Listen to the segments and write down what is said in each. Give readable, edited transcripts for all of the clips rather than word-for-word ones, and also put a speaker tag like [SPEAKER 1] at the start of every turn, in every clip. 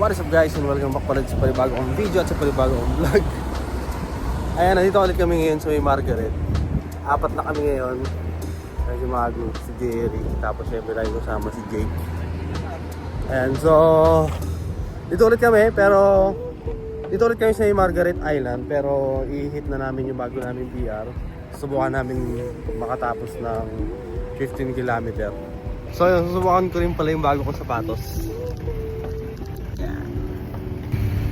[SPEAKER 1] What is up guys, and welcome back ulit sa panibagong video at sa panibagong vlog. Ayan, nandito ulit kami ngayon sa may Margaret. Apat na kami ngayon. Si Magu, si Jerry, tapos syempre tayo kasama si Jake. Ayan, so dito ulit kami, pero dito ulit kami sa may Margaret Island. Pero i-hit na namin yung bago namin PR. Subukan namin makatapos ng 15 km. So yun, susubukan ko rin pala yung bago kong sapatos.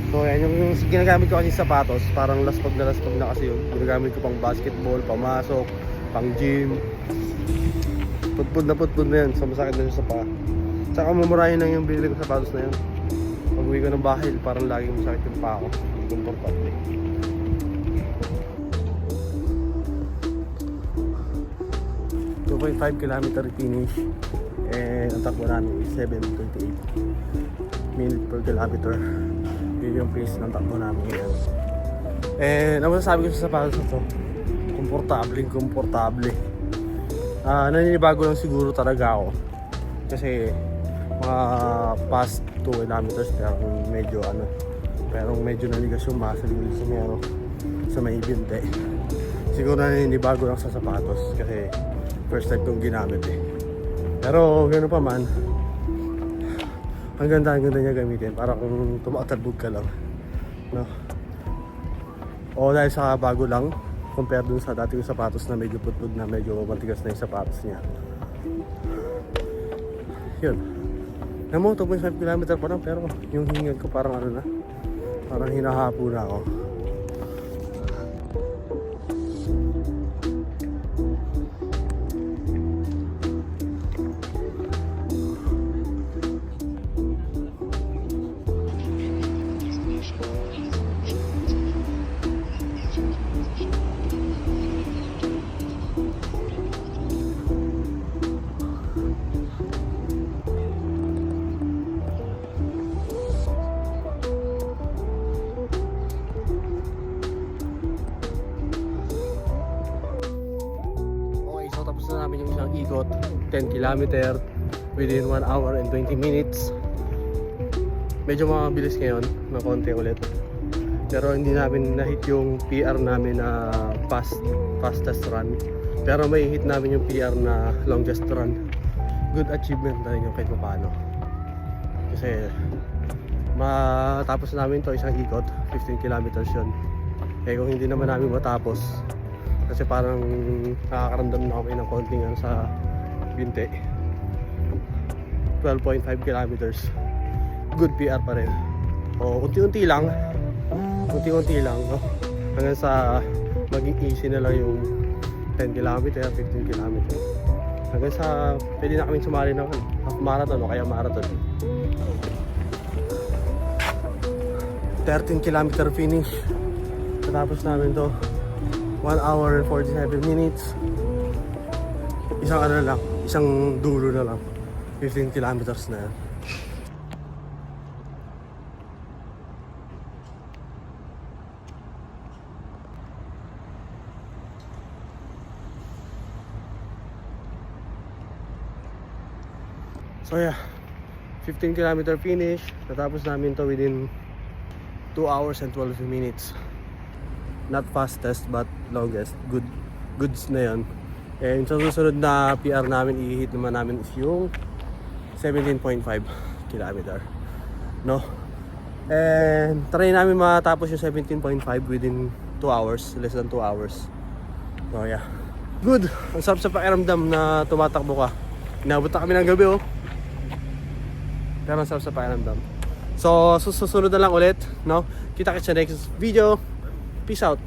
[SPEAKER 1] So yan, yung ginagamit ko kasi sapatos, parang laspag na kasi yun. Ginagamit ko pang basketball, pamasok, pang gym. Putpud na yun, so masakit na yun sa paa. Tsaka mamurahin lang yung binili ko sapatos na yun. Pag uwi ko ng bahay, parang laging masakit yung paa ko. Hindi komportable. 2.5 km finish. And ang takbo namin is 7:28 minutes per kilometer. Yun yung pace ng takbo namin ngayon. And ang masasabi ko sa sapatos na to, komportable. Naninibago lang siguro talaga ako. Kasi mga past 2 kilometers pero medyo naligas yung muscle sa may binte. Siguro naninibago lang sa sapatos kasi first time kong ginamit eh. Pero gano'n pa man, ang ganda niya gamitin para kung tumatalbog ka lang, no? O dahil sa bago lang compare dun sa dating sapatos na medyo putpud na medyo matigas na yung sapatos niya. Yun. Alam mo, 2.5 km pa lang pero yung hingal ko parang parang hinahapo na ako. Tapos na namin yung isang ikot, 10 km within 1 hour and 20 minutes. Medyo mabilis ngayon na konti ulit. Pero hindi namin na-hit yung PR namin na fastest run. Pero may hit namin yung PR na longest run. Good achievement na rin yung kahit paano. Kasi matapos namin to isang ikot, 15 kilometers yun. Eh kung hindi naman namin matapos, kasi parang nakakaramdam na kami ng konting sa binte. 12.5 kilometers. Good PR pa rin. O unti-unti lang, no? Hanggang sa maging easy na lang yung 10 km, 15 km. Hanggang sa pwede na kaming sumali ng half marathon o kaya marathon. 13 km finish. Tapos namin to 1 hour and 47 minutes. Isang dulo na lang. 15 kilometers na yan. So yeah, 15 kilometer finish. Natapos namin to within 2 hours and 12 minutes. Not fastest but longest. Goods na yun. And sa susunod na PR namin, i-hit naman namin is yung 17.5 km, no? And try namin matapos yung 17.5 within 2 hours, less than 2 hours. So yeah, good. Ang sarap sa pakiramdam na tumatakbo ka. Inabot na kami ng gabi pero ang sarap sa pakiramdam. So susunod na lang ulit, no? Kita-kits sa next video. Peace out.